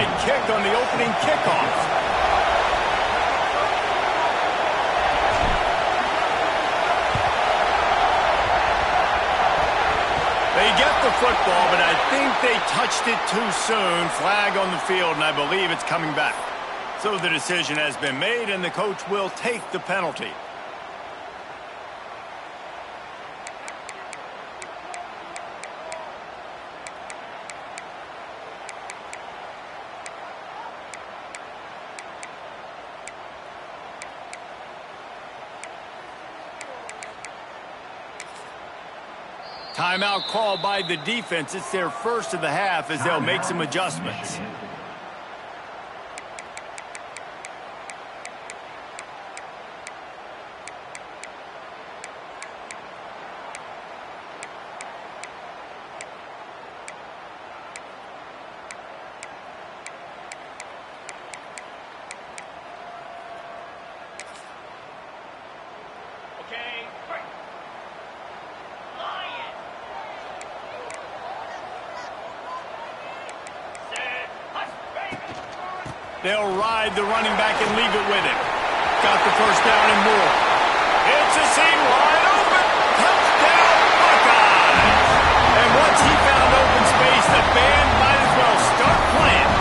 onside kick on the opening kickoff. They get the football, but I think they touched it too soon. Flag on the field, and I believe it's coming back. So the decision has been made, and the coach will take the penalty. Timeout called by the defense. It's their first of the half as they'll make some adjustments. They'll ride the running back and leave it with him. Got the first down and more. It's a seam wide open. Touchdown, Buckeyes. And once he found open space, the band might as well start playing.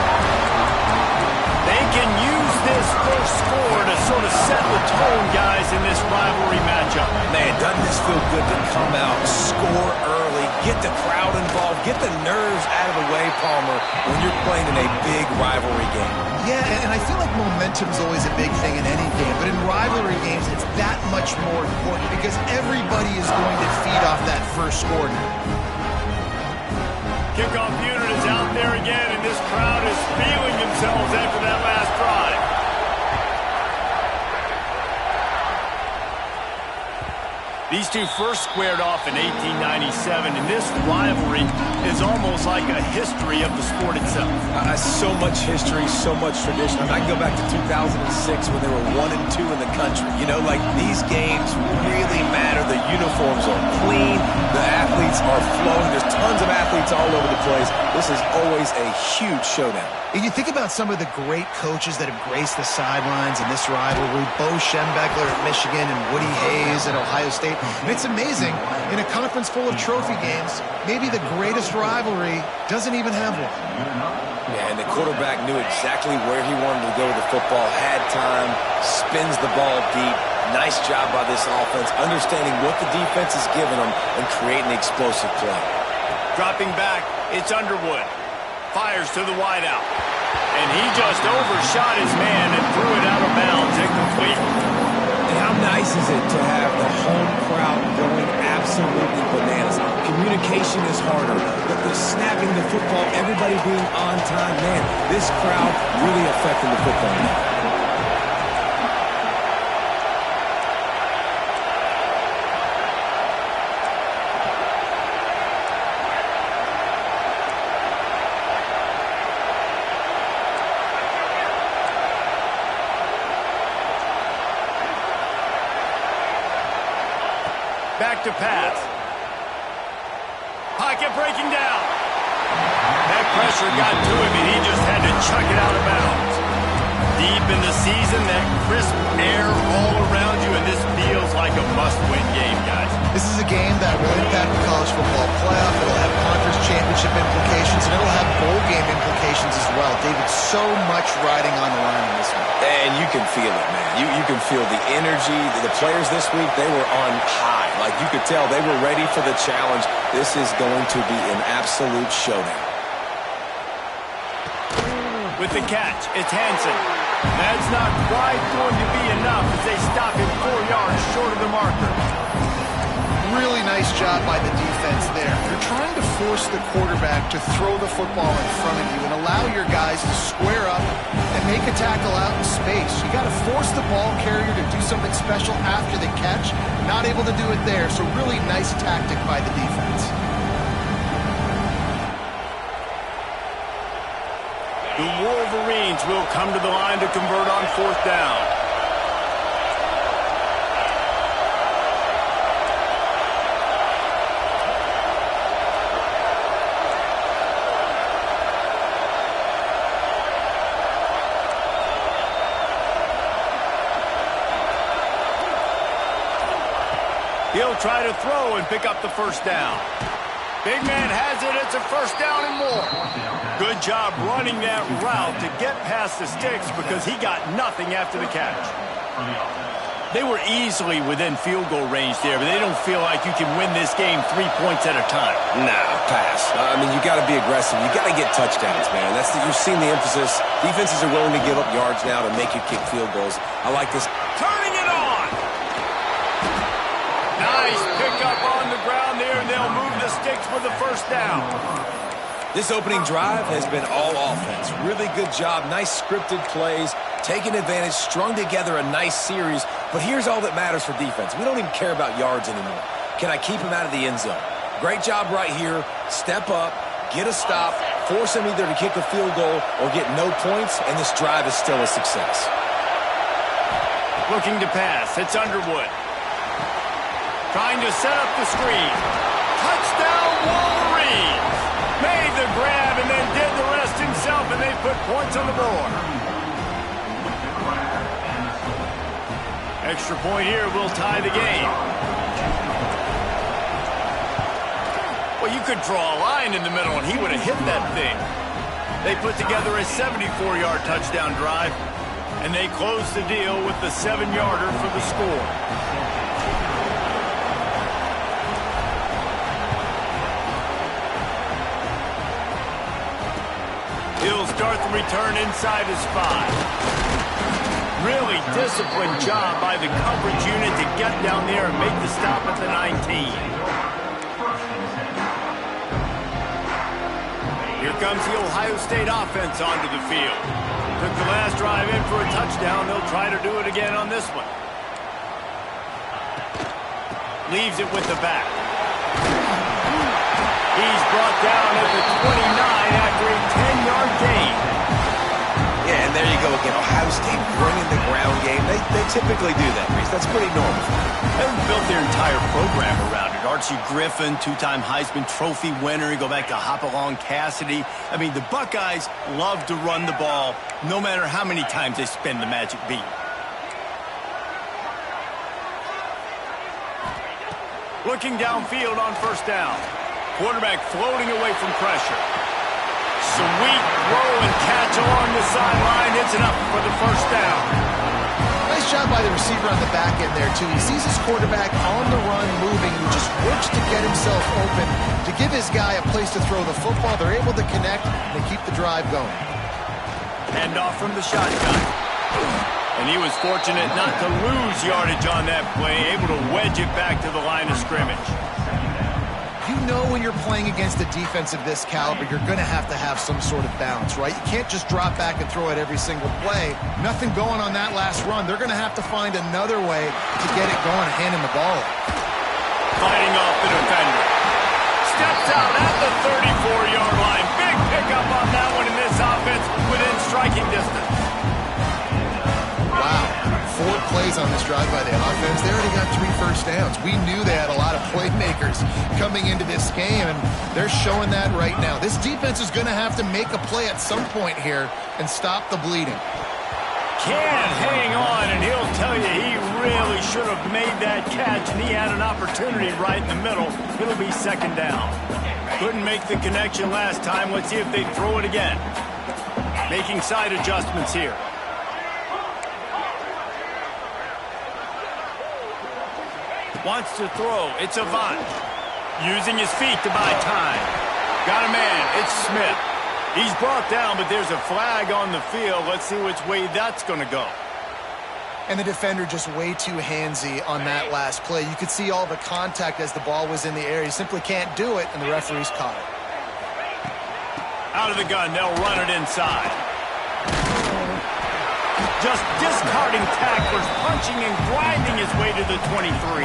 They can use this first score to sort of set the tone, guys, in this rivalry matchup. Man, doesn't this feel good to come out, score early, get the crowd involved, get the nerves out of the way, Palmer, when you're playing in a big rivalry game. Yeah, and I feel like momentum is always a big thing in any game, but in rivalry games, it's that much more important because everybody is going to feed off that first score. Kickoff unit is out there again, and this crowd is feeling themselves after that last drive. These two first squared off in 1897, and this rivalry is almost like a history of the sport itself. So much history, so much tradition. I can go back to 2006 when they were 1 and 2 in the country. You know, like these games really matter. The uniforms are clean. The athletes are flowing. There's tons of athletes all over the place. This is always a huge showdown. And you think about some of the great coaches that have graced the sidelines in this rivalry, Bo Schembechler at Michigan and Woody Hayes at Ohio State. And it's amazing, in a conference full of trophy games, maybe the greatest rivalry doesn't even have one. Yeah, and the quarterback knew exactly where he wanted to go with the football, had time, spins the ball deep. Nice job by this offense, understanding what the defense is giving them and creating the explosive play. Dropping back, it's Underwood. Fires to the wideout. And he just overshot his man and threw it out of bounds, incomplete. And how nice is it to have the home crowd going absolutely bananas? Communication is harder, but the snapping the football, everybody being on time, man, this crowd really affecting the football now. Back to pass. Pocket breaking down. That pressure got to him, and he just had to chuck it out of bounds. Deep in the season, that crisp air all around you, and this feels like a must-win game, guys. This is a game that will impact the college football playoff. It'll have conference championship implications, and it'll have bowl game implications as well. David, so much riding on the line in this one. And you can feel it, man. You can feel the energy. The players this week, they were on high. Like you could tell, they were ready for the challenge. This is going to be an absolute showdown. With the catch, it's Hansen. That's not quite going to be enough as they stop him 4 yards short of the marker. Really nice job by the defense there. You're trying to force the quarterback to throw the football in front of you and allow your guys to square up and make a tackle out in space. You got to force the ball carrier to do something special after the catch. Not able to do it there, so really nice tactic by the defense. The Wolverines will come to the line to convert on 4th down. He'll try to throw and pick up the first down. Big man has it. It's a first down and more. Good job running that route to get past the sticks because he got nothing after the catch. They were easily within field goal range there, but they don't feel like you can win this game 3 points at a time. Nah, pass. I mean, you got to be aggressive. You got to get touchdowns, man. You've seen the emphasis. Defenses are willing to give up yards now to make you kick field goals. I like this. Turning it on. Nice pickup on the ground there, and they'll move the sticks with the first down. This opening drive has been all offense. Really good job. Nice scripted plays. Taking advantage, strung together a nice series. But here's all that matters for defense. We don't even care about yards anymore. Can I keep him out of the end zone? Great job right here. Step up, get a stop, force him either to kick a field goal or get no points, and this drive is still a success. Looking to pass. It's Underwood. Trying to set up the screen. Touchdown, Wolverines! Made the grab and then did the rest himself, and they put points on the board. Extra point here will tie the game. Well, you could draw a line in the middle, and he would have hit that thing. They put together a 74-yard touchdown drive, and they close the deal with the 7-yarder for the score. He'll start the return inside his 5. Really disciplined job by the coverage unit to get down there and make the stop at the 19. Here comes the Ohio State offense onto the field. Took the last drive in for a touchdown. They'll try to do it again on this one. Leaves it with the back. He's brought down at the 29 after a 10-yard gain. Yeah, and there you go again. Ohio State bringing the ground game. They typically do that, Reese. That's pretty normal. They've built their entire program around it. Archie Griffin, 2-time Heisman Trophy winner. You go back to Hopalong Cassidy. I mean, the Buckeyes love to run the ball no matter how many times they spin the magic beat. Looking downfield on first down. Quarterback floating away from pressure. Sweet throw and catch along the sideline. It's enough for the first down. Nice job by the receiver on the back end there, too. He sees his quarterback on the run moving. He just works to get himself open to give his guy a place to throw the football. They're able to connect and keep the drive going. Hand off from the shotgun. And he was fortunate not to lose yardage on that play, able to wedge it back to the line of scrimmage. You know when you're playing against a defense of this caliber, you're going to have some sort of balance, right? You can't just drop back and throw it every single play. Nothing going on that last run. They're going to have to find another way to get it going and hand him the ball. Fighting off the defender. Steps out at the 34-yard line. Big pickup on that one in this offense within striking distance. Wow. 4 plays on this drive by the offense. They already got 3 first downs. We knew they had a lot of playmakers coming into this game, and they're showing that right now. This defense is going to have to make a play at some point here and stop the bleeding. Can't hang on, and he'll tell you he really should have made that catch, and he had an opportunity right in the middle. It'll be second down. Couldn't make the connection last time. Let's see if they throw it again. Making side adjustments here. Wants to throw. It's Avant. Using his feet to buy time. Got a man. It's Smith. He's brought down, but there's a flag on the field. Let's see which way that's going to go. And the defender just way too handsy on that last play. You could see all the contact as the ball was in the air. He simply can't do it, and the referee's caught it. Out of the gun. They'll run it inside. Just discarding tacklers, punching and grinding his way to the 23.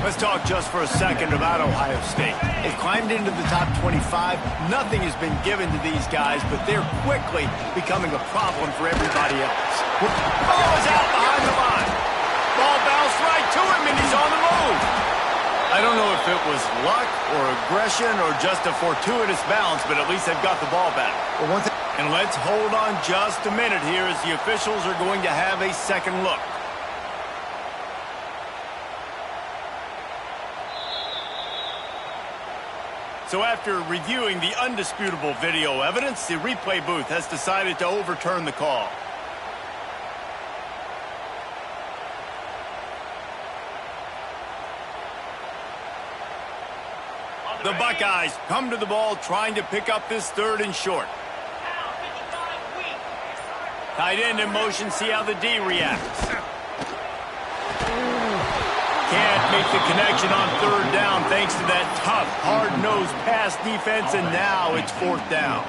Let's talk just for a second about Ohio State. They've climbed into the top 25. Nothing has been given to these guys, but they're quickly becoming a problem for everybody else. Ball is out behind the line. Ball bounced right to him, and he's on the move. I don't know if it was luck or aggression or just a fortuitous bounce, but at least they've got the ball back. Well, one thing. And let's hold on just a minute here as the officials are going to have a second look. So after reviewing the undisputable video evidence, the replay booth has decided to overturn the call. The Buckeyes come to the ball trying to pick up this 3rd and short. Tight end in motion, see how the D reacts. Can't make the connection on 3rd down thanks to that tough, hard-nosed pass defense, and now it's 4th down.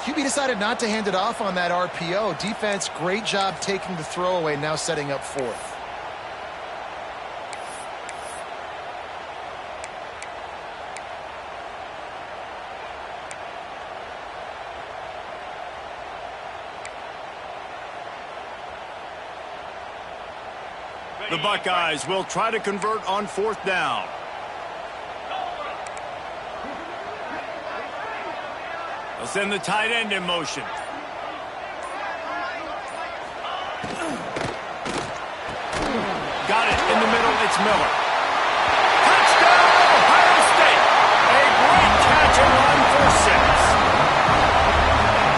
QB decided not to hand it off on that RPO. Defense, great job taking the throwaway, now setting up 4th. The Buckeyes will try to convert on 4th down. They'll send the tight end in motion. Got it in the middle. It's Miller. Touchdown, Ohio State. A great catch and run for 6.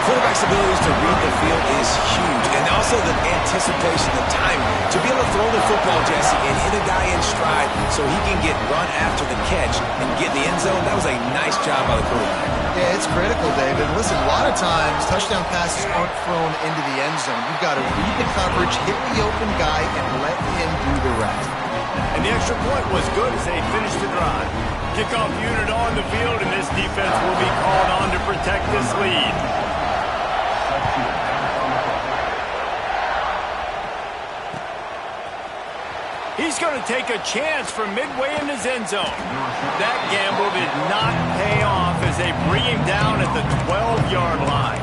Quarterback's abilities to read the field is huge, and also the anticipation, the timing, to be able to throw the football, Jesse, and hit a guy in stride so he can get run after the catch and get in the end zone. That was a nice job by the quarterback. Yeah, it's critical, David. Listen, a lot of times, touchdown passes aren't thrown into the end zone. You've got to read the coverage, hit the open guy, and let him do the rest. And the extra point was good as they finished the drive. Kickoff unit on the field, and this defense will be called on to protect this lead. He's going to take a chance from midway in his end zone. That gamble did not pay off as they bring him down at the 12-yard line.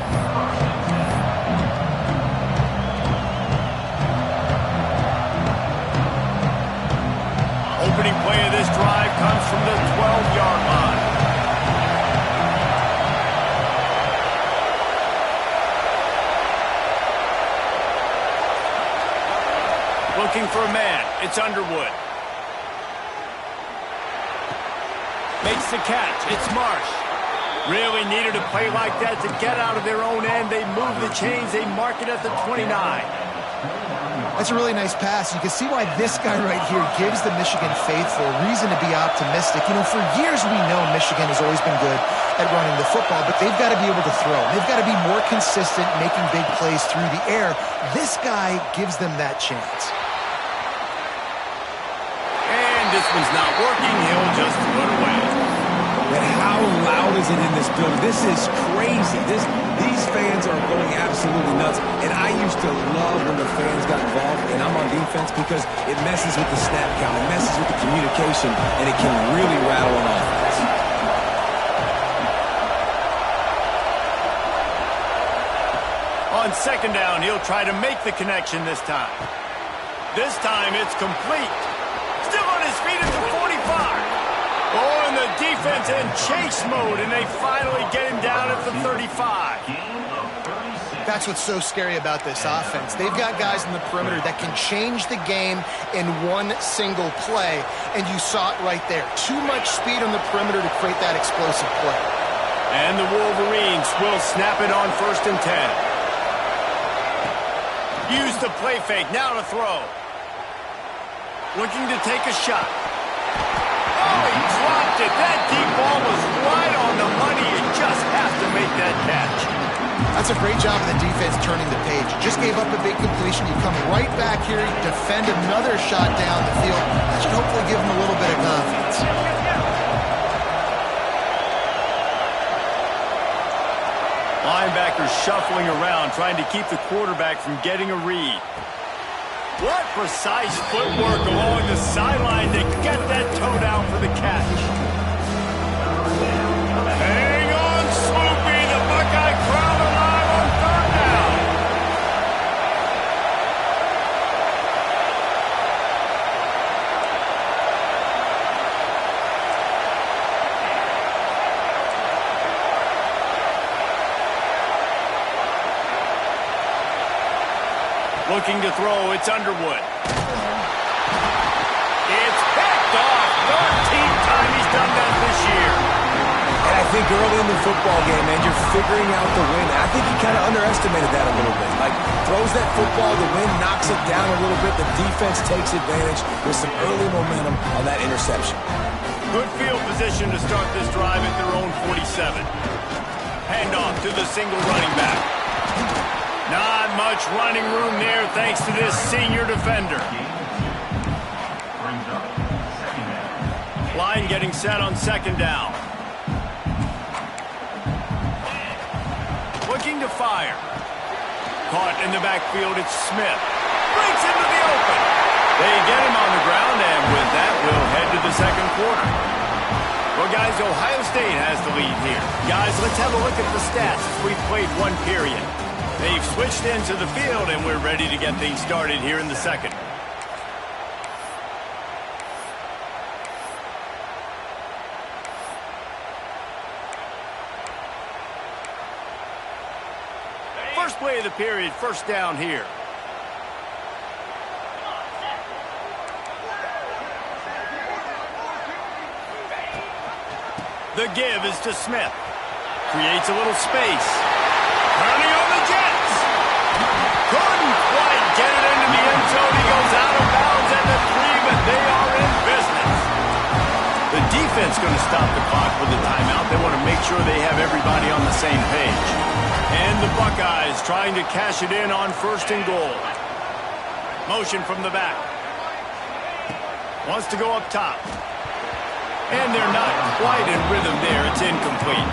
Opening play of this drive comes from the 12-yard line. Looking for a man. It's Underwood. Makes the catch. It's Marsh. Really needed a play like that to get out of their own end. They move the chains. They mark it at the 29. That's a really nice pass. You can see why this guy right here gives the Michigan faithful reason to be optimistic. You know, for years we know Michigan has always been good at running the football, but they've got to be able to throw. They've got to be more consistent, making big plays through the air. This guy gives them that chance. This one's not working. He'll just throw it away. And how loud is it in this building? This is crazy. These fans are going absolutely nuts. And I used to love when the fans got involved, and I'm on defense, because it messes with the snap count. It messes with the communication, and it can really rattle an offense. On 2nd down, he'll try to make the connection this time. This time, it's complete. Still on his feet at the 45. Oh, and the defense in chase mode, and they finally get him down at the 35. That's what's so scary about this offense. They've got guys in the perimeter that can change the game in one single play, and you saw it right there. Too much speed on the perimeter to create that explosive play. And the Wolverines will snap it on 1st and 10. Use the play fake, now to throw. Looking to take a shot. Oh, he dropped it. That deep ball was right on the money. He just has to make that catch. That's a great job of the defense turning the page. Just gave up a big completion. You come right back here, defend another shot down the field. That should hopefully give them a little bit of confidence. Linebackers shuffling around, trying to keep the quarterback from getting a read. What precise footwork along the sideline to get that toe down for the catch. Hang on, Sloopy. The Buckeye crowd alive on 3rd down. Looking to throw, it's Underwood. It's picked off. 13th time he's done that this year. think early in the football game, man, you're figuring out the wind. I think he kind of underestimated that a little bit. Like, throws that football, the wind knocks it down a little bit. The defense takes advantage with some early momentum on that interception. Good field position to start this drive at their own 47. Handoff to the single running back. Not much running room there thanks to this senior defender. Line getting set on second down. Looking to fire. Caught in the backfield, it's Smith. Breaks into the open. They get him on the ground, and with that, we'll head to the second quarter. Well, guys, Ohio State has the lead here. Guys, let's have a look at the stats as we've played one period. They've switched into the field, and we're ready to get things started here in the second. First play of the period, first down here. The give is to Smith. Creates a little space. Running on the Jets. Couldn't quite get it into the end zone. He goes out of bounds at the 3, but they are in business. The defense going to stop the clock with the timeout. They want to make sure they have everybody on the same page. And the Buckeyes trying to cash it in on first and goal. Motion from the back. Wants to go up top. And they're not quite in rhythm there. It's incomplete.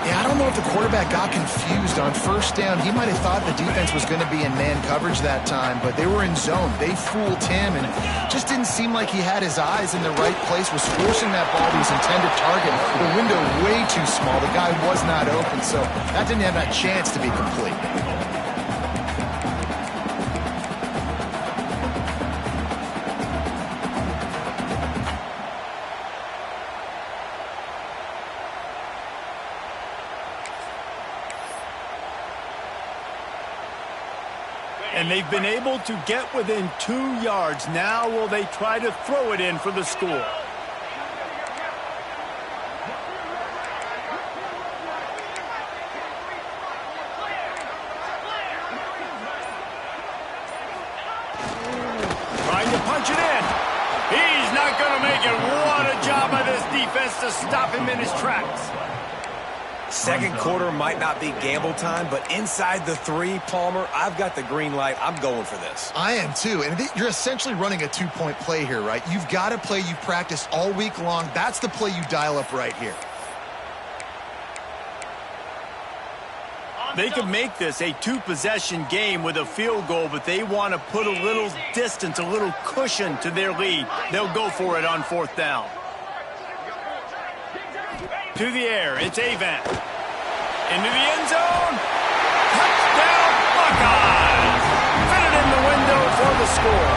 Yeah, I don't know if the quarterback got confused on first down. He might have thought the defense was going to be in man coverage that time, but they were in zone. They fooled him and just didn't seem like he had his eyes in the right place, was forcing that ball to his intended target. The window way too small. The guy was not open, so that didn't have that chance to be complete. And they've been able to get within 2 yards. Now will they try to throw it in for the score? Trying to punch it in. He's not going to make it. What a job by this defense to stop him in his tracks. Second quarter might not be gamble time, but inside the 3, Palmer, I've got the green light. I'm going for this. I am too, and you're essentially running a 2-point play here, right? You've got to play you practiced all week long. That's the play you dial up right here. They could make this a 2-possession game with a field goal, but they want to put a little distance, a little cushion to their lead. They'll go for it on fourth down. To the air, it's Avant. Into the end zone. Touchdown, Buckeyes. Fit it in the window for the score.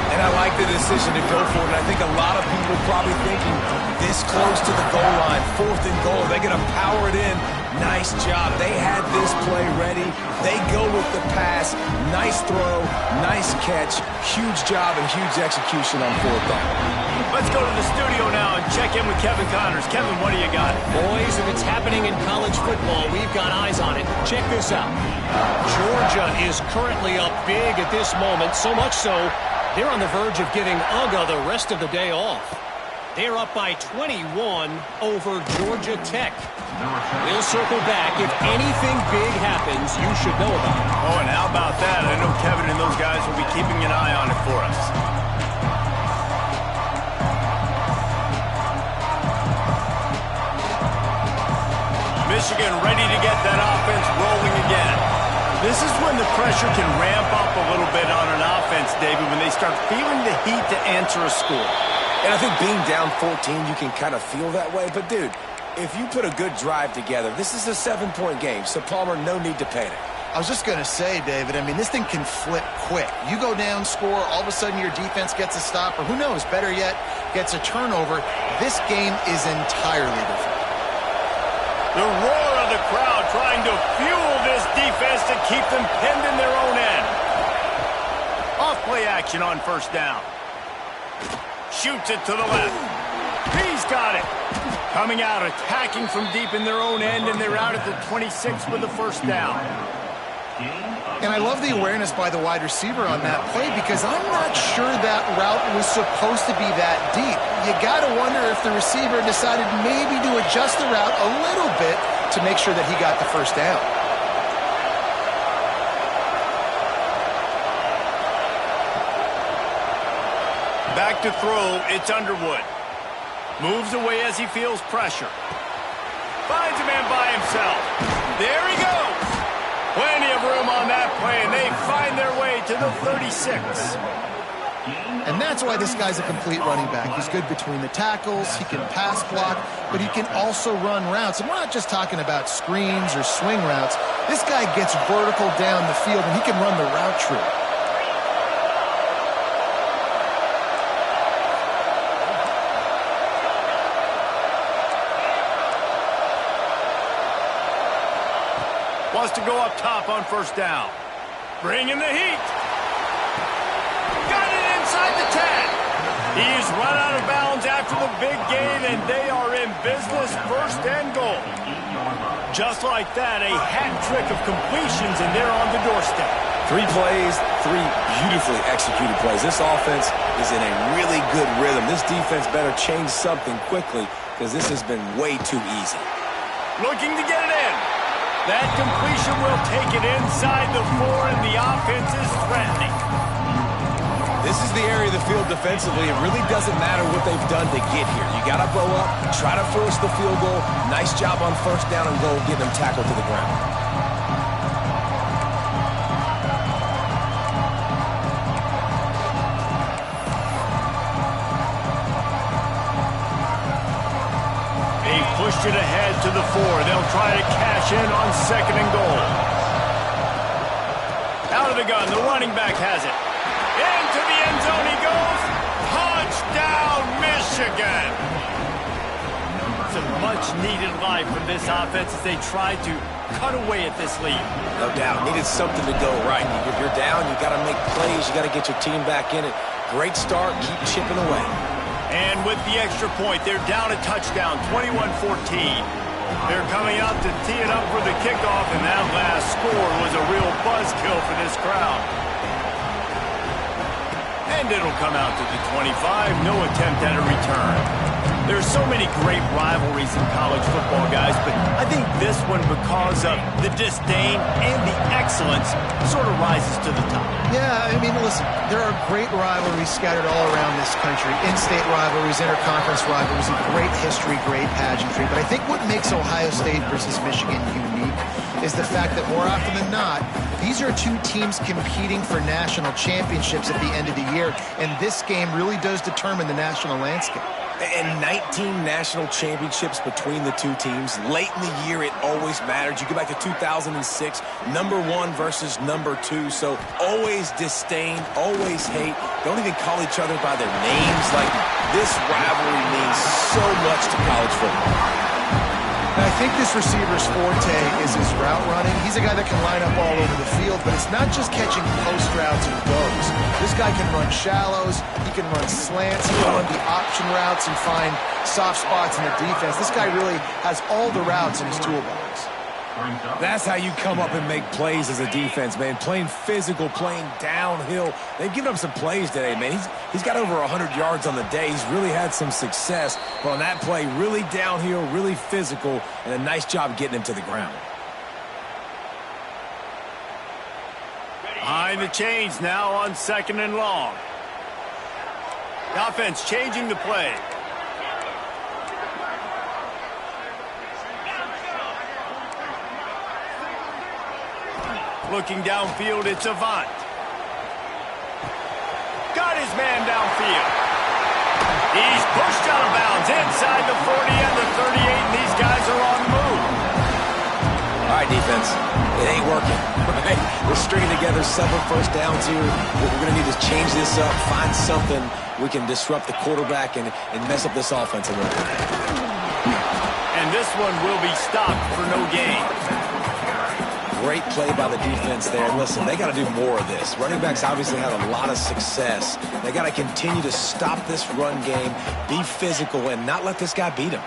And I like the decision to go for it. I think a lot of people probably thinking this close to the goal line, fourth and goal. They're going to power it in. Nice job. They had this play ready. They go with the pass. Nice throw, nice catch. Huge job and huge execution on fourth down. Let's go to the studio now and check in with Kevin Connors. Kevin, what do you got? Boys, if it's happening in college football, we've got eyes on it. Check this out. Georgia is currently up big at this moment, so much so, they're on the verge of giving UGA the rest of the day off. They're up by 21 over Georgia Tech. We'll circle back. If anything big happens, you should know about it. Oh, and how about that? I know Kevin and those guys will be keeping an eye on it for us. Michigan ready to get that offense rolling again. This is when the pressure can ramp up a little bit on an offense, David, when they start feeling the heat to answer a score. And I think being down 14, you can kind of feel that way. But, dude, if you put a good drive together, this is a 7-point game. So, Palmer, no need to panic. I was just going to say, David, I mean, this thing can flip quick. You go down, score, all of a sudden your defense gets a stop, or who knows, better yet, gets a turnover. This game is entirely different. The roar of the crowd trying to fuel this defense to keep them pinned in their own end. Off play action on first down. Shoots it to the left. He's got it. Coming out, attacking from deep in their own end, and they're out at the 26 with the first down. And I love the awareness by the wide receiver on that play because I'm not sure that route was supposed to be that deep. You got to wonder if the receiver decided maybe to adjust the route a little bit to make sure that he got the first down. Back to throw, it's Underwood. Moves away as he feels pressure. Finds a man by himself. There he goes. Plenty of room on that play, and they find their way to the 36. And that's why this guy's a complete running back. He's good between the tackles, he can pass block, but he can also run routes. And we're not just talking about screens or swing routes. This guy gets vertical down the field, and he can run the route tree. Wants to go up top on first down. Bringing the heat. Got it inside the 10. He's run out of bounds after the big gain, and they are in business, first and goal. Just like that, a hat trick of completions, and they're on the doorstep. 3 plays, 3 beautifully executed plays. This offense is in a really good rhythm. This defense better change something quickly because this has been way too easy. Looking to get it in. That completion will take it inside the 4, and the offense is threatening. This is the area of the field defensively. It really doesn't matter what they've done to get here. You got to blow up, try to force the field goal. Nice job on first down and goal, getting them tackled to the ground. Pushed it ahead to the 4. They'll try to cash in on second and goal. Out of the gun, the running back has it. Into the end zone he goes. Touchdown, Michigan. It's a much-needed life from this offense as they try to cut away at this lead. No doubt. Needed something to go right. If you're down, you got to make plays. You got to get your team back in it. Great start. Keep chipping away. And with the extra point, they're down a touchdown, 21-14. They're coming out to tee it up for the kickoff, and that last score was a real buzzkill for this crowd. And it'll come out to the 25, no attempt at a return. There's so many great rivalries in college football, guys, but I think this one, because of the disdain and the excellence, sort of rises to the top. Yeah, I mean, listen, there are great rivalries scattered all around this country. In-state rivalries, interconference rivalries, great history, great pageantry. But I think what makes Ohio State versus Michigan unique is the fact that more often than not, these are 2 teams competing for national championships at the end of the year, and this game really does determine the national landscape. And 19 national championships between the 2 teams. Late in the year, it always mattered. You go back to 2006, number 1 versus number 2. So always disdain, always hate. Don't even call each other by their names. Like, this rivalry means so much to college football. And I think this receiver's forte is his route running. He's a guy that can line up all over the field, but it's not just catching post routes and goes. This guy can run shallows, he can run slants, he can run the option routes and find soft spots in the defense. This guy really has all the routes in his toolbox. That's how you come up and make plays as a defense, man. Playing physical, playing downhill. They've given up some plays today, man. He's got over 100 yards on the day. He's really had some success. But on that play, really downhill, really physical, and a nice job getting him to the ground. Behind the chains now on second and long. The offense changing the play. Looking downfield, it's Avant. Got his man downfield. He's pushed out of bounds inside the 40 and the 38, and these guys are on the move. All right, defense. It ain't working. Right? We're stringing together 7 first downs here. What we're going to need is change this up, find something we can disrupt the quarterback and mess up this offense a little bit. And this one will be stopped for no gain. Great play by the defense there. And listen, they got to do more of this. Running backs obviously had a lot of success. They got to continue to stop this run game, be physical, and not let this guy beat him.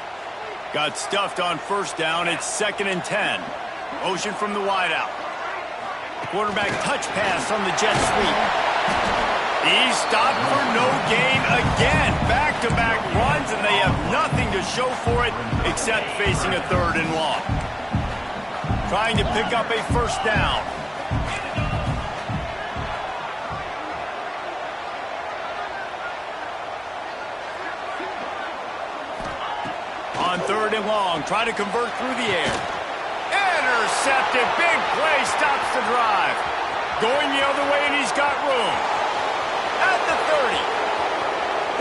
Got stuffed on first down. It's 2nd and 10. Motion from the wideout. Quarterback touch pass on the jet sweep. He's stopped for no gain again. Back-to-back runs, and they have nothing to show for it except facing a 3rd and long. Trying to pick up a first down. On 3rd and long, trying to convert through the air. Intercepted, big play, stops the drive. Going the other way, and he's got room. At the 30.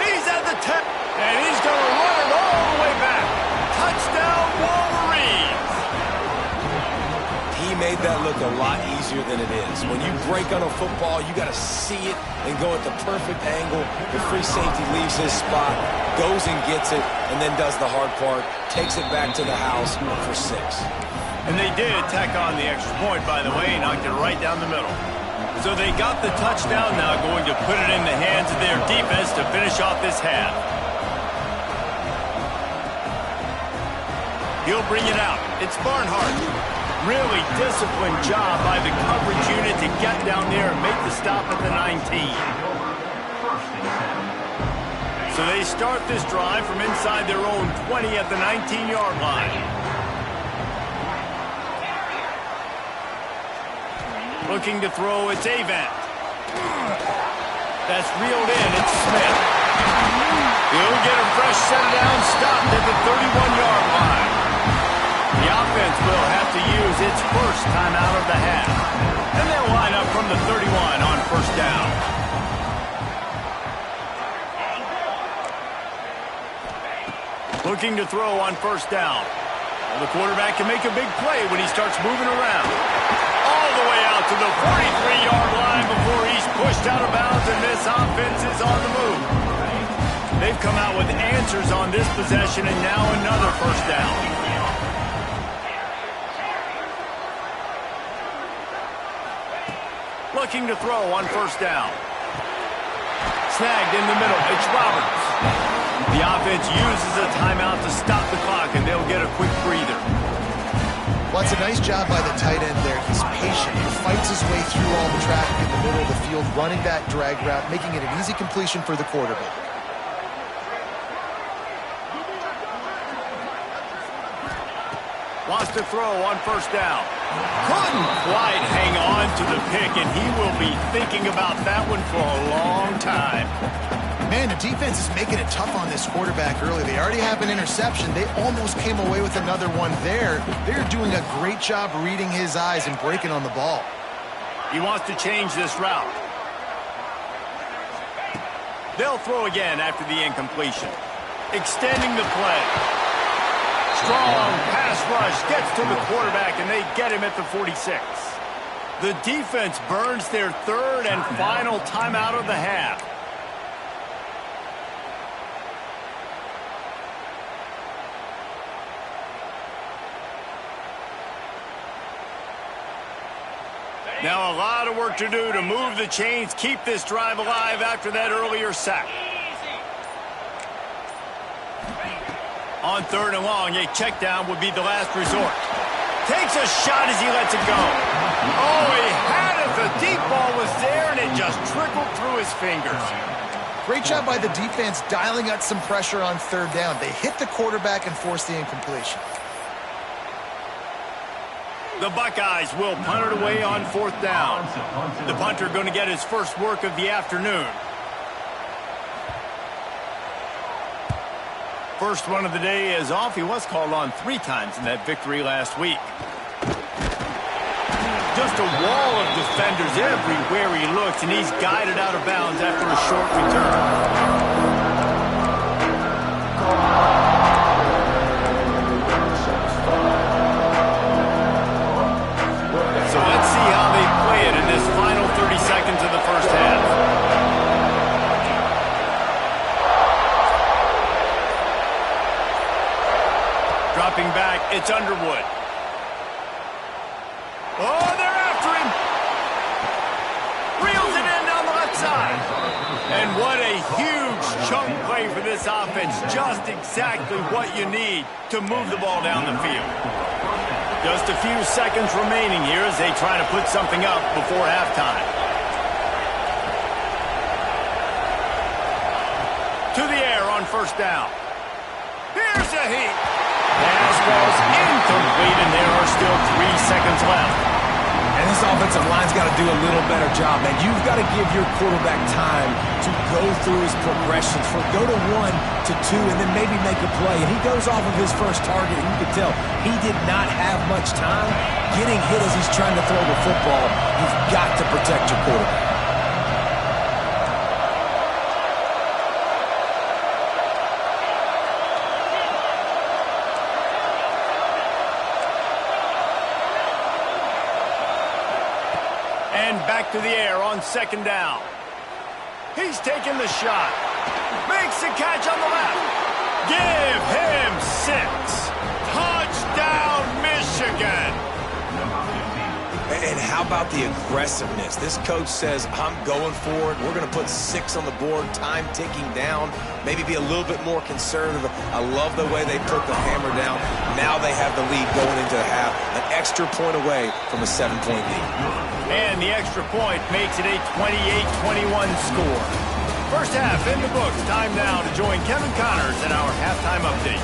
He's at the 10. And he's going to run it all the way back. Touchdown, Wolverines. He made that look a lot easier than it is. When you break on a football, you got to see it and go at the perfect angle. The free safety leaves his spot, goes and gets it, and then does the hard part, takes it back to the house for 6. And they did tack on the extra point, by the way, knocked it right down the middle. So they got the touchdown, now going to put it in the hands of their defense to finish off this half. He'll bring it out. It's Barnhart. Really disciplined job by the coverage unit to get down there and make the stop at the 19. So they start this drive from inside their own 20 at the 19-yard line. Looking to throw, it's Avant. That's reeled in, it's Smith. He'll get a fresh set down, stopped at the 31-yard line. The offense will have to use its first timeout of the half. And they'll line up from the 31 on first down. Looking to throw on first down. Well, the quarterback can make a big play when he starts moving around. All the way out to the 43-yard line before he's pushed out of bounds, and this offense is on the move. They've come out with answers on this possession, and now another first down. Looking to throw on first down. Snagged in the middle. It's Roberts. The offense uses a timeout to stop the clock, and they'll get a quick breather. Well, it's a nice job by the tight end there. He's patient. He fights his way through all the traffic in the middle of the field, running that drag route, making it an easy completion for the quarterback. Wants to throw on first down. Couldn't quite hang on to the pick, and he will be thinking about that one for a long time. Man, the defense is making it tough on this quarterback early. They already have an interception. They almost came away with another one there. They're doing a great job reading his eyes and breaking on the ball. He wants to change this route. They'll throw again after the incompletion. Extending the play. Strong pass rush gets to the quarterback, and they get him at the 46. The defense burns their 3rd and final timeout of the half. Now a lot of work to do to move the chains, keep this drive alive after that earlier sack. On 3rd and long, a check down would be the last resort. Takes a shot as he lets it go. Oh, he had it. The deep ball was there, and it just trickled through his fingers. Great job by the defense dialing up some pressure on 3rd down. They hit the quarterback and forced the incompletion. The Buckeyes will punt it away on 4th down. The punter going to get his first work of the afternoon. First run of the day is off. He was called on 3 times in that victory last week. Just a wall of defenders everywhere he looks, and he's guided out of bounds after a short return. So let's see how they play it in this final 30 seconds of the first half. Dropping back, it's Underwood. Oh, they're after him. Reels it in down the left side. And what a huge chunk play for this this offense just exactly what you need to move the ball down the field. Just a few seconds remaining here as they try to put something up before halftime. To the air on first down. Here's a heat. Pass ball's incomplete, and there are still 3 seconds left. And this offensive line's got to do a little better job, man. You've got to give your quarterback time to go through his progressions, from go to 1 to 2, and then maybe make a play. And he goes off of his first target, and you can tell he did not have much time getting hit as he's trying to throw the football. You've got to protect your quarterback. Back to the air on second down. He's taking the shot. Makes the catch on the left. Give him 6. Touchdown, Michigan. And how about the aggressiveness? This coach says, I'm going for it. We're going to put 6 on the board, time ticking down, maybe be a little bit more conservative. I love the way they put the hammer down. Now they have the lead going into the half, an extra point away from a 7-point lead. And the extra point makes it a 28-21 score. First half in the books. Time now to join Kevin Connors in our halftime update.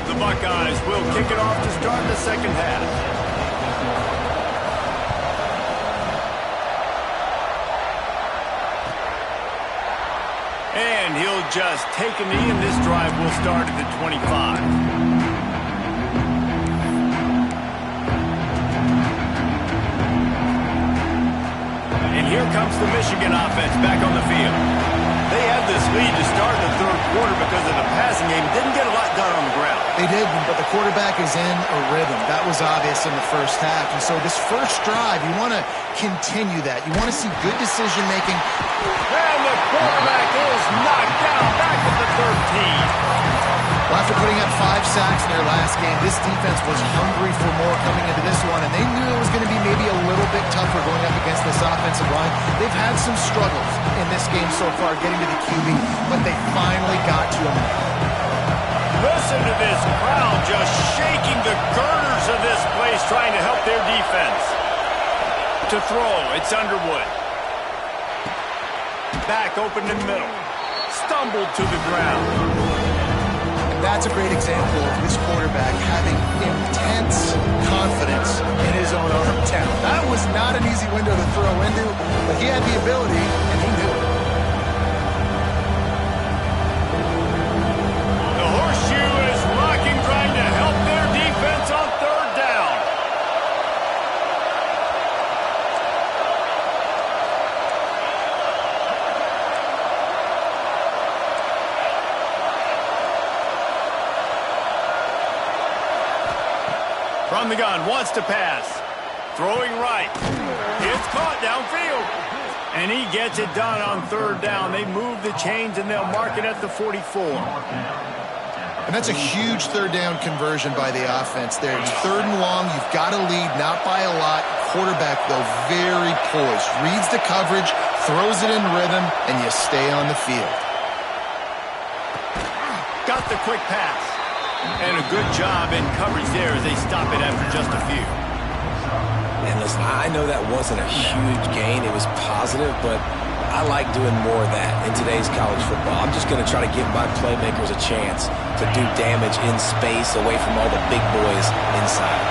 The Buckeyes will kick it off to start the second half. And he'll just take a knee, and this drive will start at the 25. Here comes the Michigan offense back on the field. They had this lead to start the third quarter because of the passing game. Didn't get a lot done on the ground. They didn't, but the quarterback is in a rhythm. That was obvious in the first half. And so this first drive, you want to continue that. You want to see good decision-making. And the quarterback is knocked down back at the 13. Well, after putting up 5 sacks in their last game, this defense was hungry for more coming into this one, and they knew it was going to be maybe a little bit tougher going up against this offensive line. They've had some struggles in this game so far getting to the QB, but they finally got to him. Listen to this crowd just shaking the girders of this place, trying to help their defense. To throw, it's Underwood. Back open in the middle. Stumbled to the ground. That's a great example of this quarterback having intense confidence in his own arm talent. That was not an easy window to throw into, but he had the ability, and he knew it. The horseshoe is rocking, trying to help their defense on third down. From the gun, wants to pass. Throwing right. It's caught downfield. And he gets it done on third down. They move the chains, and they'll mark it at the 44. And that's a huge third down conversion by the offense there. It's 3rd and long. You've got to lead, not by a lot. Quarterback, though, very poised. Reads the coverage, throws it in rhythm, and you stay on the field. Got the quick pass. And a good job in coverage there as they stop it after just a few. And listen, I know that wasn't a huge gain. It was positive, but I like doing more of that in today's college football. I'm just going to try to give my playmakers a chance to do damage in space away from all the big boys inside.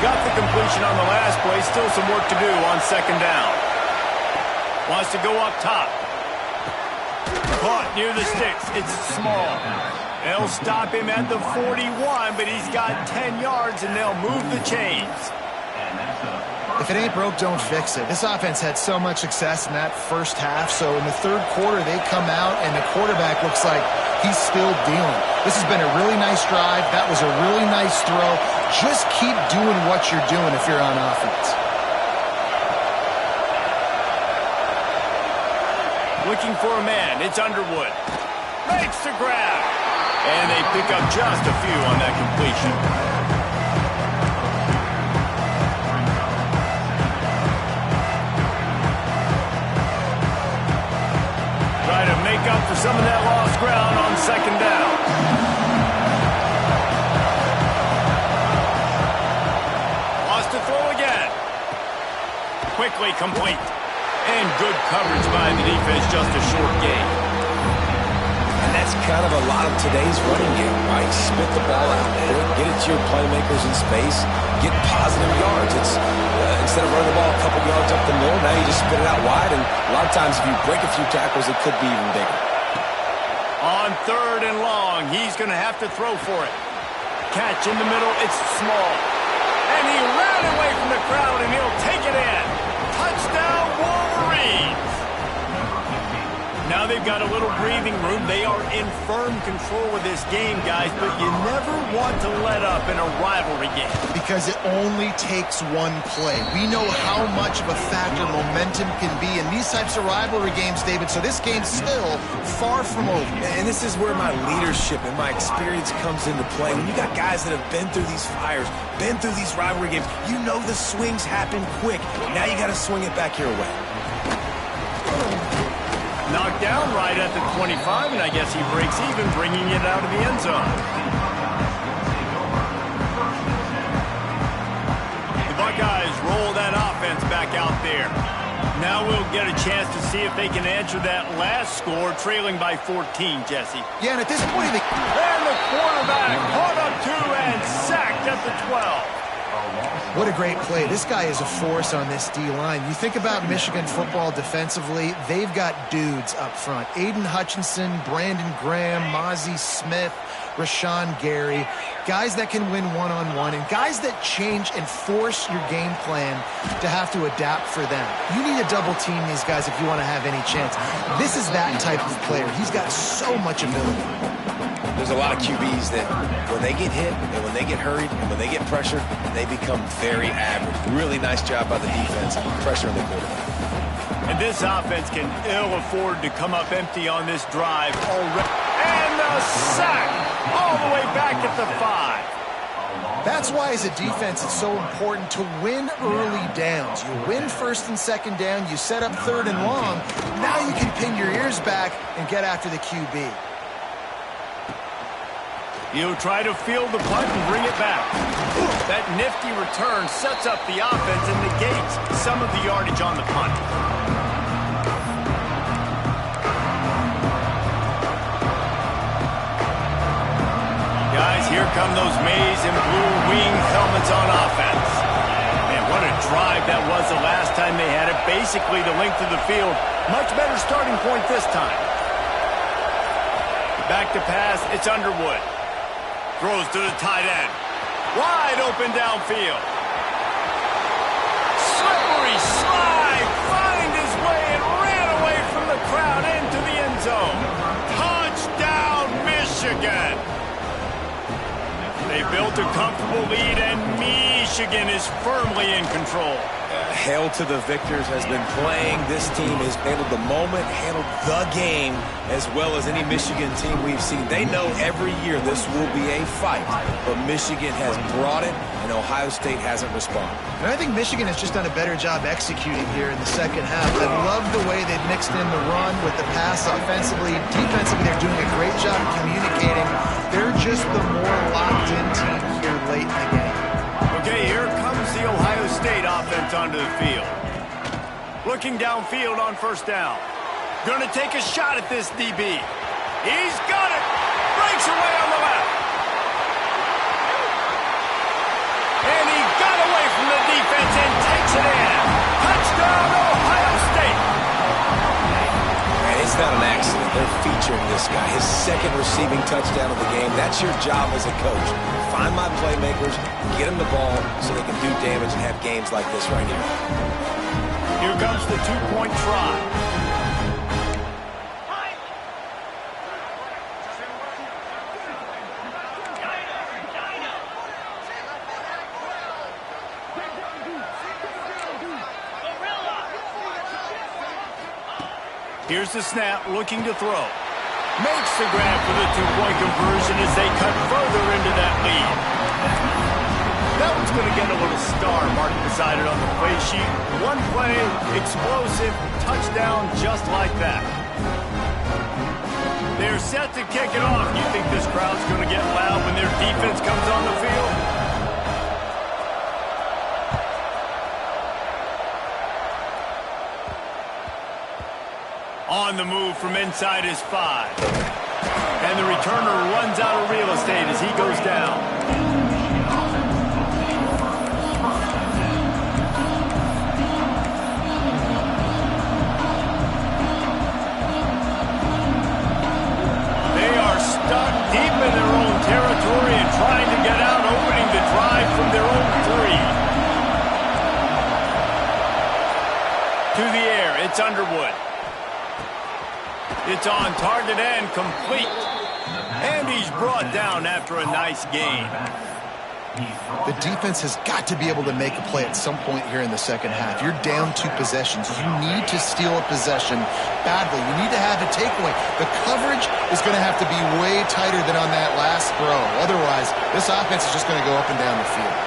Got the completion on the last play. Still some work to do on second down. Wants to go up top. Caught near the sticks. It's small. They'll stop him at the 41, but he's got 10 yards, and they'll move the chains. If it ain't broke, don't fix it. This offense had so much success in that first half, so in the third quarter, they come out, and the quarterback looks like he's still dealing. This has been a really nice drive. That was a really nice throw. Just keep doing what you're doing if you're on offense. Looking for a man. It's Underwood. Makes the grab. And they pick up just a few on that completion. Basically complete. And good coverage by the defense, just a short gain. And that's kind of a lot of today's running game, right? Spit the ball out, get it to your playmakers in space, get positive yards. It's instead of running the ball a couple yards up the middle, now you just spit it out wide, and a lot of times if you break a few tackles, it could be even bigger. On 3rd and long, he's going to have to throw for it. Catch in the middle, it's small. And he ran away from the crowd, and he'll take it in. Touchdown, Wolverines! Now they've got a little breathing room. They are in firm control of this game, guys, but you never want to let up in a rivalry game. Because it only takes one play. We know how much of a factor momentum can be in these types of rivalry games, David, so this game's still far from over. And this is where my leadership and my experience comes into play. When you got guys that have been through these fires, been through these rivalry games, you know the swings happen quick. Now you got to swing it back your way. Knocked down right at the 25, and I guess he breaks even, bringing it out of the end zone. The Buckeyes roll that offense back out there. Now we'll get a chance to see if they can answer that last score, trailing by 14, Jesse. Yeah, and at this point, And the quarterback caught up 2 and sacked at the 12. what a great play. This guy is a force on this D-line. You think about Michigan football defensively, they've got dudes up front. Aiden Hutchinson, Brandon Graham, Mozzie Smith, Rashawn Gary. Guys that can win one-on-one and guys that change and force your game plan to have to adapt for them. You need to double team these guys if you want to have any chance. This is that type of player. He's got so much ability. There's a lot of QBs that when they get hit and when they get hurried and when they get pressured, they become very average. Really nice job by the defense pressuring the quarterback. And this offense can ill afford to come up empty on this drive already. And the sack all the way back at the 5. That's why as a defense it's so important to win early downs. You win 1st and 2nd down, you set up 3rd and long. Now you can pin your ears back and get after the QB. He'll try to field the punt and bring it back. That nifty return sets up the offense and negates some of the yardage on the punt. Guys, here come those maize and blue wing helmets on offense. Man, what a drive that was the last time they had it. Basically the length of the field. Much better starting point this time. Back to pass, it's Underwood. Throws to the tight end. Wide open downfield. Slippery slide. Find his way and ran away from the crowd into the end zone. Touchdown, Michigan. They built a comfortable lead, and Michigan is firmly in control. Hail to the victors has been playing. This team has handled the moment, handled the game as well as any Michigan team we've seen. They know every year this will be a fight, but Michigan has brought it, and Ohio State hasn't responded. And I think Michigan has just done a better job executing here in the second half. I love the way they've mixed in the run with the pass offensively. Defensively, they're doing a great job communicating. They're just the more locked-in team here late in the game. Okay, here comes the Ohio State offense onto the field. Looking downfield on 1st down. Going to take a shot at this DB. He's got it. Breaks away on the left. And he got away from the defense and takes it in. Touchdown, Ohio State. And it's not an accident. They're featuring this guy. His 2nd receiving touchdown of the game. That's your job as a coach. Find my playmakers, get them the ball so they can do damage and have games like this right here. Here comes the 2-point try. Here's the snap, looking to throw. Makes the grab for the 2-point conversion as they cut further into that lead. That one's going to get a little star marked beside it on the play sheet. One play, explosive, touchdown just like that. They're set to kick it off. You think this crowd's going to get loud when their defense comes on the field? from inside his 5. And the returner runs out of real estate as he goes down. Stuck deep in their own territory and trying to get out, opening the drive from their own 3. To the air, it's Underwood. It's on target and complete. And he's brought down after a nice gain. The defense has got to be able to make a play at some point here in the second half. You're down 2 possessions. You need to steal a possession badly. You need to have a takeaway. The coverage is going to have to be way tighter than on that last throw. Otherwise, this offense is just going to go up and down the field.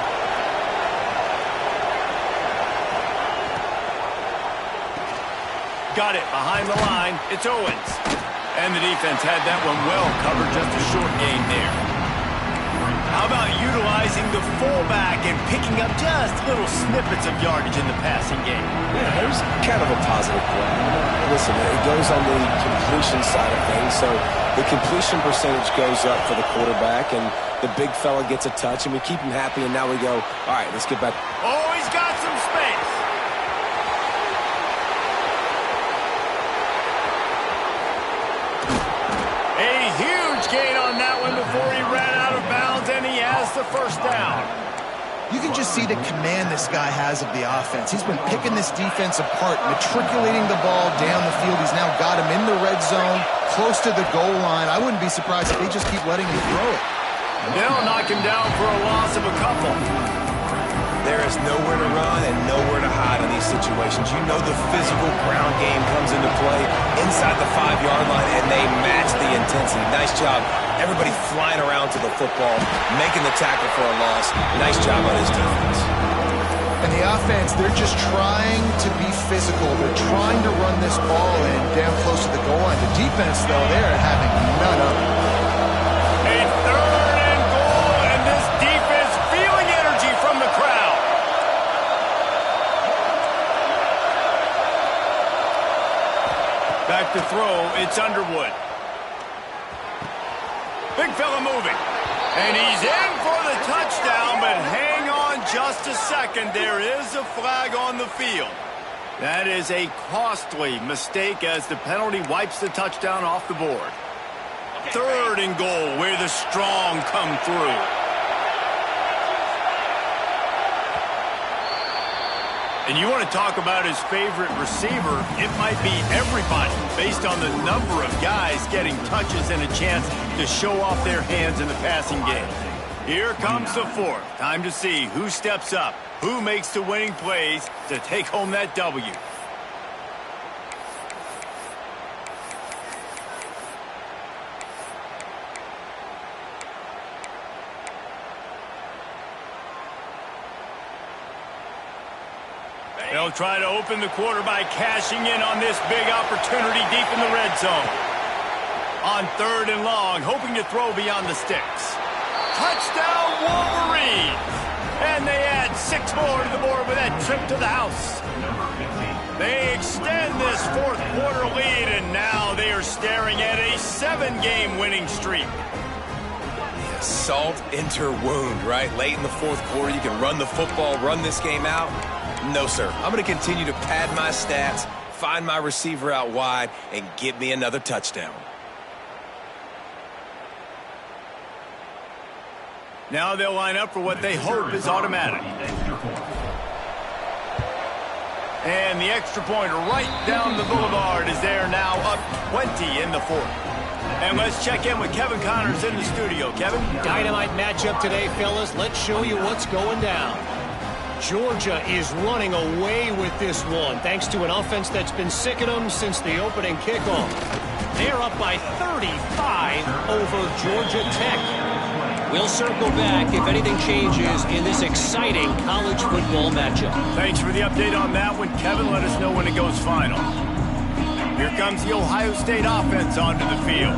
Got it behind the line. It's Owens. And the defense had that one well covered. Just a short gain there. How about utilizing the fullback and picking up just little snippets of yardage in the passing game? Yeah, there's kind of a positive play. Listen, it goes on the completion side of things, so the completion percentage goes up for the quarterback, and the big fella gets a touch, and we keep him happy, and now we go, all right, let's get back. Oh, he's got some space. A huge gain on that one before he ran out of bounds, and he has the first down. You can just see the command this guy has of the offense. He's been picking this defense apart, matriculating the ball down the field. He's now got him in the red zone, close to the goal line. I wouldn't be surprised if they just keep letting him throw it. They'll knock him down for a loss of a couple. There is nowhere to run and nowhere to hide in these situations. You know the physical ground game comes into play inside the 5-yard line, and they match the intensity. Nice job. Everybody flying around to the football, making the tackle for a loss. Nice job on his defense. And the offense, they're just trying to be physical. They're trying to run this ball in down close to the goal line. The defense, though, they're having none of it. A 3rd and goal, and this defense feeling energy from the crowd. Back to throw, it's Underwood. Big fella moving. And he's in for the touchdown, but hang on just a second. There is a flag on the field. That is a costly mistake as the penalty wipes the touchdown off the board. 3rd and goal, where the strong come through. And you want to talk about his favorite receiver, it might be everybody based on the number of guys getting touches and a chance to show off their hands in the passing game. Here comes the 4th. Time to see who steps up, who makes the winning plays to take home that W. They'll try to open the quarter by cashing in on this big opportunity deep in the red zone. On 3rd and long, hoping to throw beyond the sticks. Touchdown, Wolverines! And they add 6 more to the board with that trip to the house. They extend this 4th quarter lead, and now they are staring at a 7-game winning streak. Salt into wound, right? Late in the 4th quarter, you can run the football, run this game out. No, sir. I'm going to continue to pad my stats, find my receiver out wide, and get me another touchdown. Now they'll line up for what they hope is automatic. And the extra point right down the boulevard is there now up 20 in the 4th. And let's check in with Kevin Connors in the studio. Kevin? Dynamite matchup today, fellas. Let's show you what's going down. Georgia is running away with this one, thanks to an offense that's been sicking them since the opening kickoff. They're up by 35 over Georgia Tech. We'll circle back if anything changes in this exciting college football matchup. Thanks for the update on that one, Kevin. Let us know when it goes final. Here comes the Ohio State offense onto the field.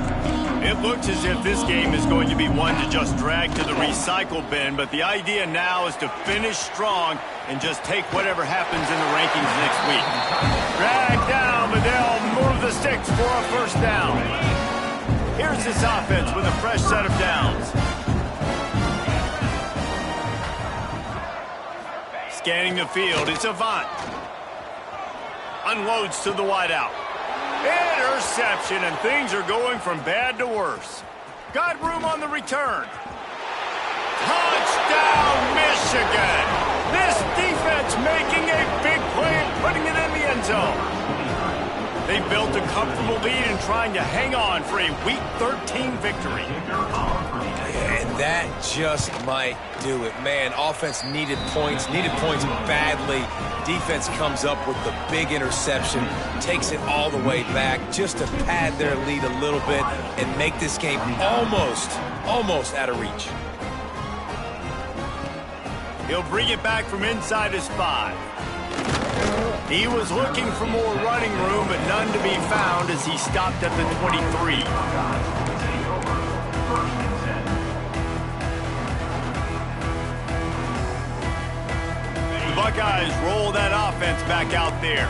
It looks as if this game is going to be one to just drag to the recycle bin, but the idea now is to finish strong and just take whatever happens in the rankings next week. Drag down, but they'll move the sticks for a first down. Here's this offense with a fresh set of downs. Scanning the field, it's Avant. Unloads to the wideout. Interception, and things are going from bad to worse. Got room on the return. Touchdown, Michigan! This defense making a big play and putting it in the end zone. They built a comfortable lead and trying to hang on for a Week 13 victory. And that just might do it. Man, offense needed points badly. Defense comes up with the big interception, takes it all the way back just to pad their lead a little bit and make this game almost out of reach. He'll bring it back from inside his 5. He was looking for more running room, but none to be found as he stopped at the 23. The Buckeyes roll that offense back out there.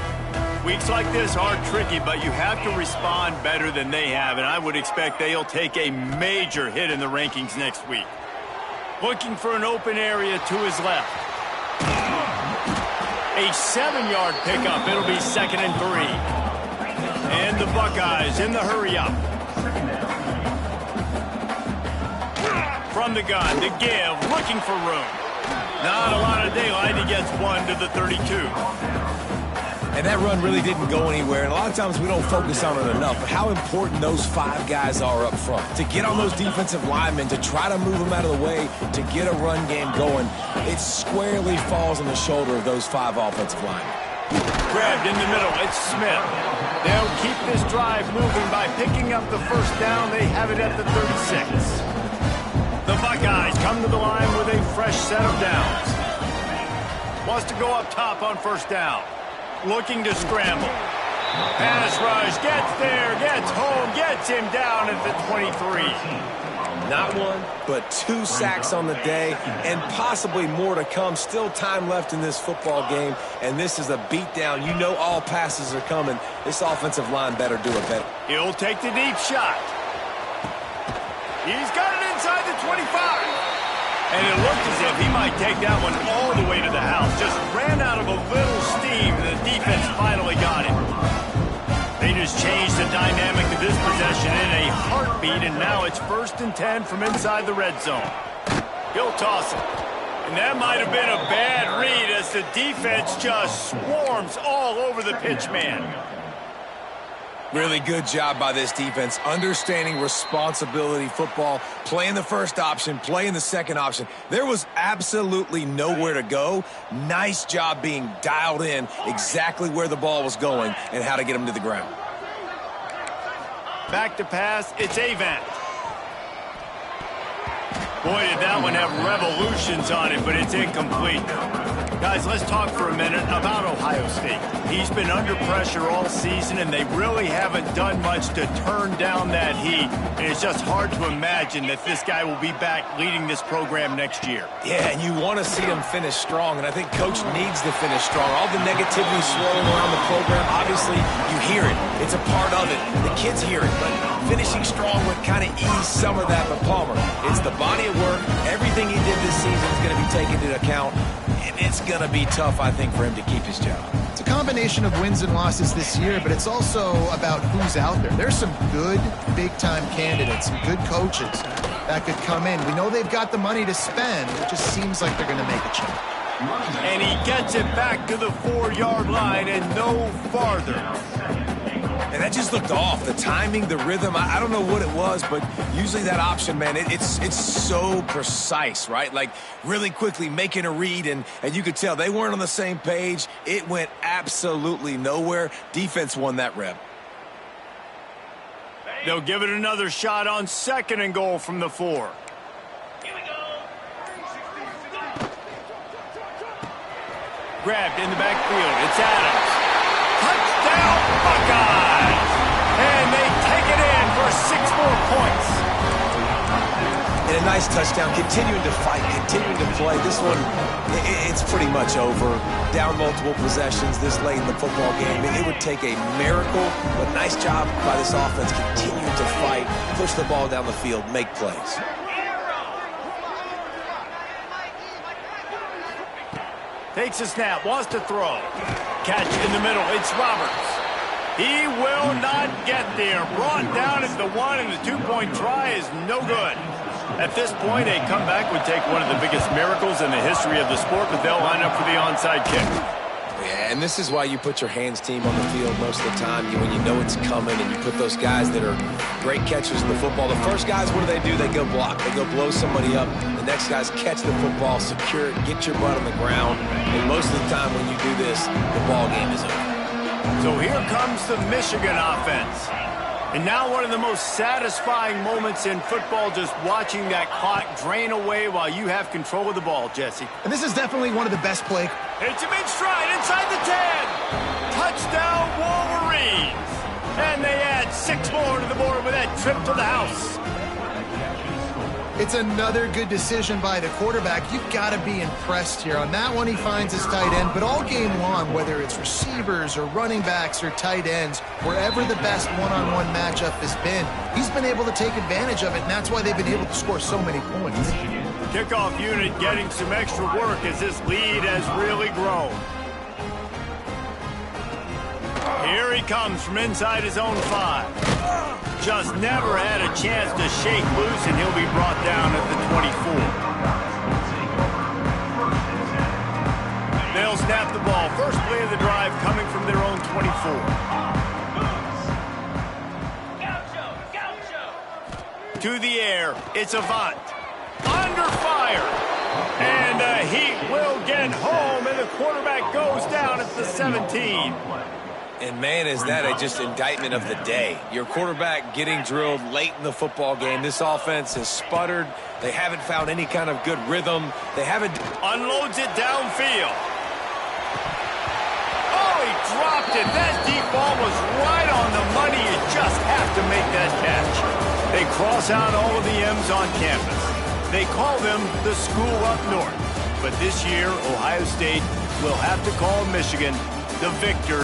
Weeks like this are tricky, but you have to respond better than they have, and I would expect they'll take a major hit in the rankings next week. Looking for an open area to his left. A 7-yard pickup. It'll be 2nd and 3. And the Buckeyes in the hurry up. From the gun to give, looking for room. Not a lot of daylight. He gets 1 to the 32. And that run really didn't go anywhere. And a lot of times we don't focus on it enough. But how important those 5 guys are up front. To get on those defensive linemen, to try to move them out of the way, to get a run game going, it squarely falls on the shoulder of those 5 offensive linemen. Grabbed in the middle. It's Smith. They'll keep this drive moving by picking up the first down. They have it at the 36. The Buckeyes come to the line with a fresh set of downs. Wants to go up top on first down. Looking to scramble. Pass rush, gets there, gets home, gets him down at the 23. Not 1, but 2 sacks on the day, and possibly more to come. Still time left in this football game, and this is a beatdown. You know all passes are coming. This offensive line better do it better. He'll take the deep shot. He's got it inside the 25. And it looked as if he might take that one all the way to the house. Just ran out of a little steam, and the defense finally got him. They just changed the dynamic of this possession in a heartbeat, and now it's 1st and 10 from inside the red zone. He'll toss it. And that might have been a bad read as the defense just swarms all over the pitch man. Really good job by this defense, understanding responsibility football, playing the first option, playing the second option. There was absolutely nowhere to go. Nice job being dialed in exactly where the ball was going and how to get him to the ground. Back to pass, it's Avant. Boy, did that one have revolutions on it, but it's incomplete. Guys, let's talk for a minute about Ohio State. He's been under pressure all season, and they really haven't done much to turn down that heat. And it's just hard to imagine that this guy will be back leading this program next year. Yeah, and you want to see them finish strong, and I think Coach needs to finish strong. All the negativity swirling around the program, obviously, you hear it. It's a part of it. The kids hear it, but finishing strong would kind of ease some of that. But Palmer, it's the body of work. Everything he did this season is going to be taken into account. And it's going to be tough, I think, for him to keep his job. It's a combination of wins and losses this year, but it's also about who's out there. There's some good big-time candidates, some good coaches that could come in. We know they've got the money to spend. It just seems like they're going to make a change. And he gets it back to the 4-yard line and no farther. And that just looked off. The timing, the rhythm, I don't know what it was, but usually that option, man, it's so precise, right? Like really quickly making a read, and you could tell they weren't on the same page. It went absolutely nowhere. Defense won that rep. They'll give it another shot on 2nd and goal from the 4. Grabbed in the backfield. It's Adams. Touchdown, Buckeyes! And they take it in for 6 more points. And a nice touchdown, continuing to fight, continuing to play. This one, it's pretty much over. Down multiple possessions this late in the football game. It would take a miracle, but nice job by this offense continuing to fight, push the ball down the field, make plays. Takes a snap, wants to throw. Catch in the middle, it's Roberts. He will not get there. Brought down at the 1, and the 2-point try is no good. At this point, a comeback would take one of the biggest miracles in the history of the sport, but they'll line up for the onside kick. Yeah, and this is why you put your hands team on the field most of the time. When you know it's coming, and you put those guys that are great catchers of the football. The first guys, what do? They go block. They go blow somebody up. The next guys catch the football, secure it, get your butt on the ground. And most of the time when you do this, the ball game is over. So here comes the Michigan offense. And now one of the most satisfying moments in football, just watching that clock drain away while you have control of the ball, Jesse. And this is definitely one of the best plays. It's a mid-stride inside the 10. Touchdown, Wolverines. And they add 6 more to the board with that trip to the house. It's another good decision by the quarterback. You've got to be impressed here. On that one, he finds his tight end. But all game long, whether it's receivers or running backs or tight ends, wherever the best one-on-one matchup has been, he's been able to take advantage of it, and that's why they've been able to score so many points. Kickoff unit getting some extra work as this lead has really grown. Here he comes from inside his own 5. Just never had a chance to shake loose, and he'll be brought down at the 24. They'll snap the ball. First play of the drive coming from their own 24. To the air, it's Avant. Under fire. And he will get home, and the quarterback goes down at the 17. And, man, is that just indictment of the day. Your quarterback getting drilled late in the football game. This offense has sputtered. They haven't found any kind of good rhythm. They haven't. Unloads it downfield. Oh, he dropped it. That deep ball was right on the money. You just have to make that catch. They cross out all of the M's on campus. They call them the school up north. But this year, Ohio State will have to call Michigan the victor.